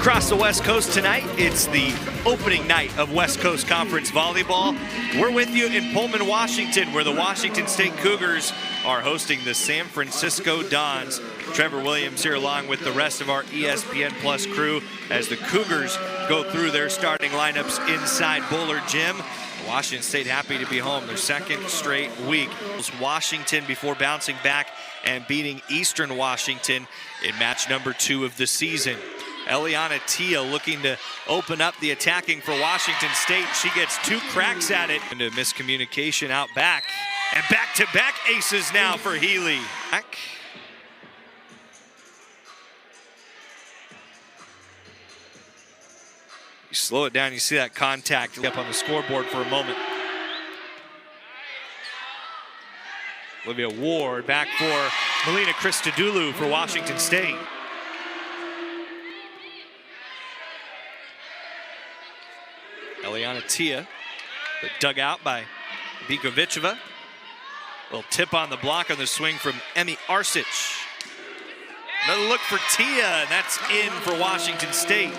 Across the West Coast tonight, it's the opening night of West Coast Conference Volleyball. We're with you in Pullman, Washington, where the Washington State Cougars are hosting the San Francisco Dons. Trevor Williams here along with the rest of our ESPN Plus crew as the Cougars go through their starting lineups inside Bullard Gym. Washington State happy to be home, their second straight week. Washington before bouncing back and beating Eastern Washington in match number 2 of the season. Eliana Tia looking to open up the attacking for Washington State. She gets 2 cracks at it. Into miscommunication out back. And back-to-back aces now for Healy. Back. You slow it down, you see that contact up on the scoreboard for a moment. Olivia Ward back for Melina Christodoulou for Washington State. Eliana Tia, but dug out by Vikovichova. Little tip on the block on the swing from Emmy Arsic. Another look for Tia, and that's in for Washington State.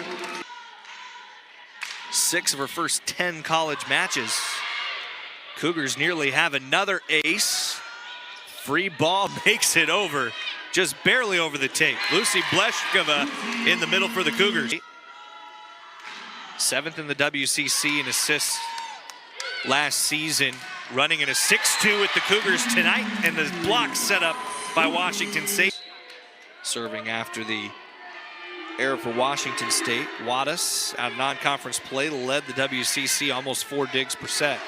6 of her first 10 college matches. Cougars nearly have another ace. Free ball makes it over, just barely over the tape. Lucy Bleshkova in the middle for the Cougars. 7th in the WCC in assists last season, running in a 6-2 with the Cougars tonight, and the block set up by Washington State. Serving after the error for Washington State, Wattis out of non-conference play led the WCC almost 4 digs per set.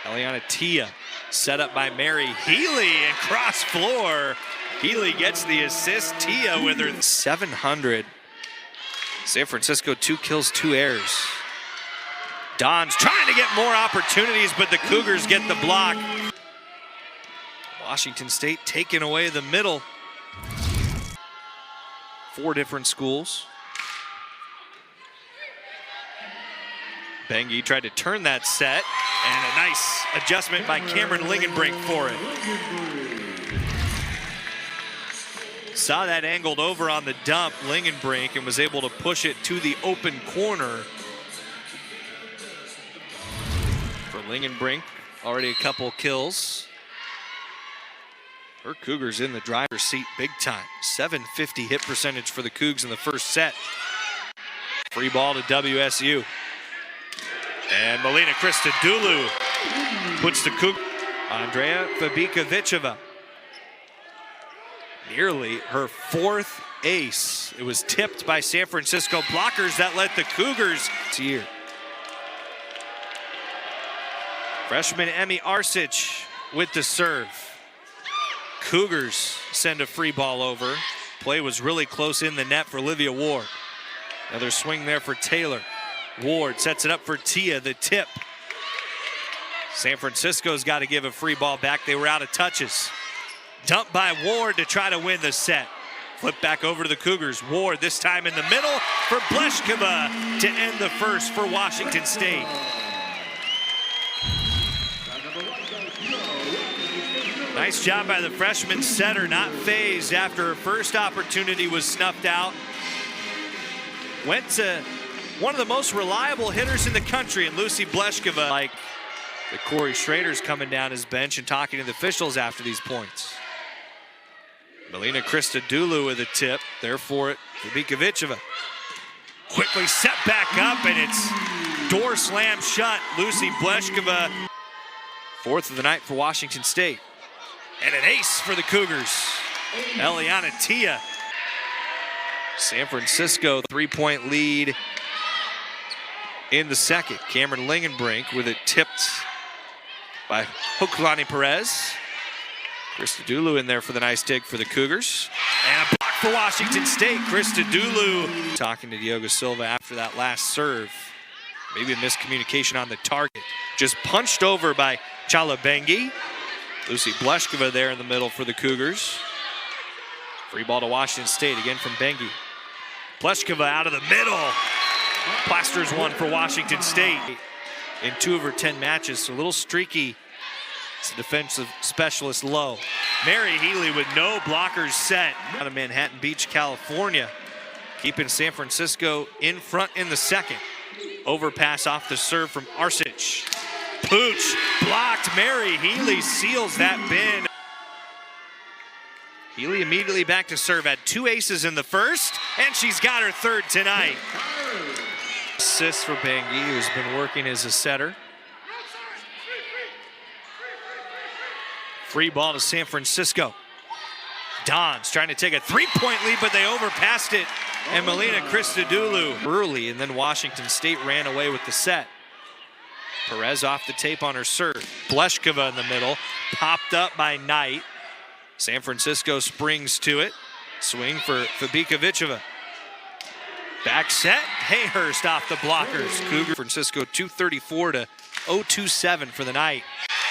Eliana Tia set up by Mary Healy and cross floor. Healy gets the assist. Tia with her 700. San Francisco 2 kills, 2 errors. Don's trying to get more opportunities, but the Cougars get the block. Washington State taking away the middle. 4 different schools. Bengi tried to turn that set, and a nice adjustment by Cameron Lingenbrink for it. Saw that angled over on the dump, Lingenbrink, and was able to push it to the open corner. For Lingenbrink, already a couple kills. Her Cougars in the driver's seat big time. 750 hit percentage for the Cougs in the first set. Free ball to WSU. And Melina Christodoulou puts the Cougars. Andrea Fabikovichova. Nearly her 4th ace. It was tipped by San Francisco blockers that let the Cougars here. Freshman Emmy Arsic with the serve. Cougars send a free ball over. Play was really close in the net for Olivia Ward. Another swing there for Taylor. Ward sets it up for Tia, the tip. San Francisco's got to give a free ball back. They were out of touches. Dumped by Ward to try to win the set. Flip back over to the Cougars. Ward this time in the middle for Bleshkova to end the first for Washington State. Nice job by the freshman setter, not phased after her first opportunity was snuffed out. Went to one of the most reliable hitters in the country in Lucy Bleshkova. Like the Corey Schrader's coming down his bench and talking to the officials after these points. Melina Christodoulou with a tip, there for it for Vikovichova. Quickly set back up, and it's door slam shut. Lucy Bleshkova, 4th of the night for Washington State. And an ace for the Cougars. Eliana Tia. San Francisco 3-point lead in the second. Cameron Lingenbrink with it tipped by Hokulani Perez. Christodoulou in there for the nice dig for the Cougars. And a block for Washington State. Christodoulou talking to Diogo Silva after that last serve. Maybe a miscommunication on the target. Just punched over by Chala Bengi. Lucy Bleshkova there in the middle for the Cougars. Free ball to Washington State again from Bengi. Bleshkova out of the middle. Plasters one for Washington State in 2 of her 10 matches. So a little streaky. It's a defensive specialist low. Mary Healy with no blockers set. Out of Manhattan Beach, California. Keeping San Francisco in front in the second. Overpass off the serve from Arsic. Pooch blocked. Mary Healy seals that bin. Healy immediately back to serve. Had 2 aces in the first, and she's got her 3rd tonight. Assist for Bengi, who's been working as a setter. Free ball to San Francisco. Don's trying to take a 3-point lead, but they overpassed it. And Melina Christodoulou early, and then Washington State ran away with the set. Perez off the tape on her serve. Bleshkova in the middle, popped up by Knight. San Francisco springs to it. Swing for Fabikovichova. Back set, Hayhurst off the blockers. Cougar Francisco 234 to 027 for the night.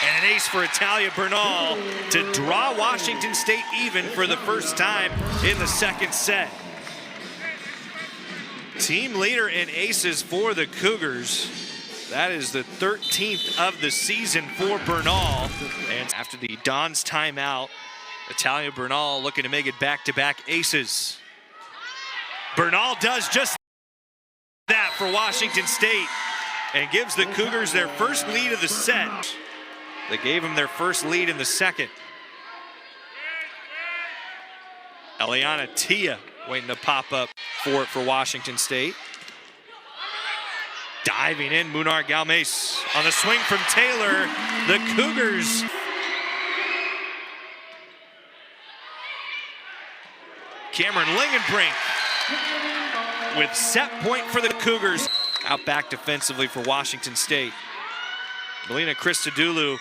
And an ace for Italia Bernal to draw Washington State even for the first time in the second set. Team leader in aces for the Cougars. That is the 13th of the season for Bernal. And after the Don's timeout, Italia Bernal looking to make it back-to-back aces. Bernal does just that for Washington State and gives the Cougars their first lead of the set. They gave them their first lead in the second. Eliana Tia waiting to pop up for Washington State. Diving in, Munar Galmez on the swing from Taylor. The Cougars. Cameron Lingenbrink with set point for the Cougars. Out back defensively for Washington State. Melina Christodoulou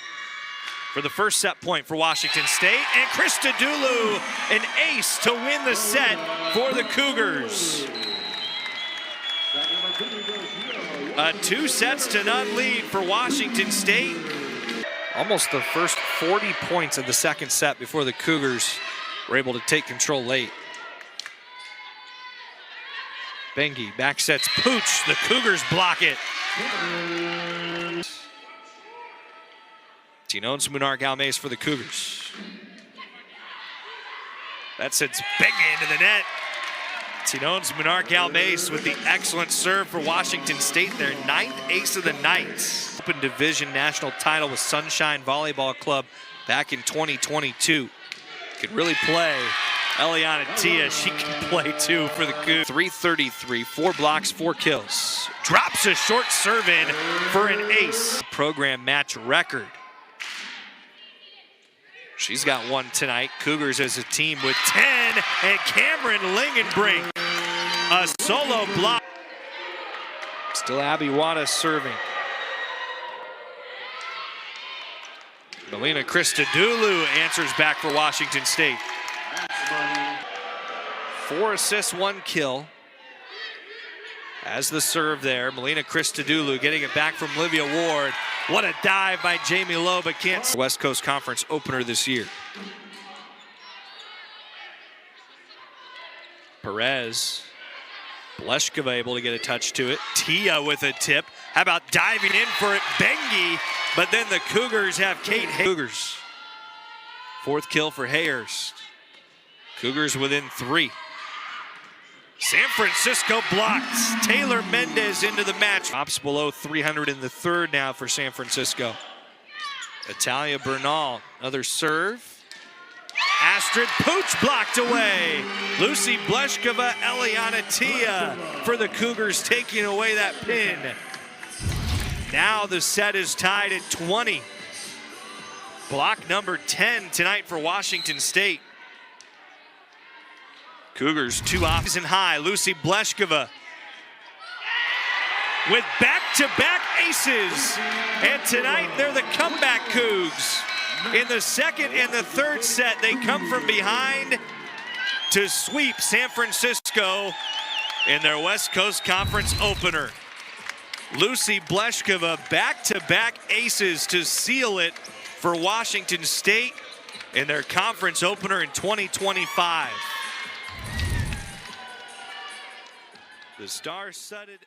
for the first set point for Washington State. And Christodoulou, an ace to win the set for the Cougars. A 2-0 lead for Washington State. Almost the first 40 points of the second set before the Cougars were able to take control late. Bengi back sets Pooch. The Cougars block it. Tinones Munar Galmez for the Cougars. That sends Bengi into the net. Tinones Munar Galmez with the excellent serve for Washington State, their 9th ace of the night. Open Division national title with Sunshine Volleyball Club back in 2022. Could really play. Eliana Tia, she can play too for the Cougs. 333, 4 blocks, 4 kills. Drops a short serve in for an ace. Program match record. She's got 1 tonight. Cougars as a team with 10, and Cameron Lingenbrink, a solo block. Still Abby Wada serving. Melina Christodoulou answers back for Washington State. 4 assists, 1 kill. As the serve there, Melina Christodoulou getting it back from Livia Ward. What a dive by Jamie Lowe, but can't. West Coast Conference opener this year. Perez. Bleshkova able to get a touch to it. Tia with a tip. How about diving in for it? Bengi. But then the Cougars have Kate Cougars. 4th kill for Hayhurst. Cougars within 3. San Francisco blocks. Taylor Mendez into the match. Drops below 300 in the 3rd now for San Francisco. Italia Bernal, another serve. Astrid Pooch blocked away. Lucy Bleshkova, Eliana Tia for the Cougars taking away that pin. Now the set is tied at 20. Block number 10 tonight for Washington State. Cougars 2 off and high. Lucy Bleshkova with back-to-back aces. And tonight they're the comeback Cougs. In the second and the 3rd set, they come from behind to sweep San Francisco in their West Coast Conference opener. Lucy Bleshkova back-to-back aces to seal it for Washington State in their conference opener in 2025. The star-studded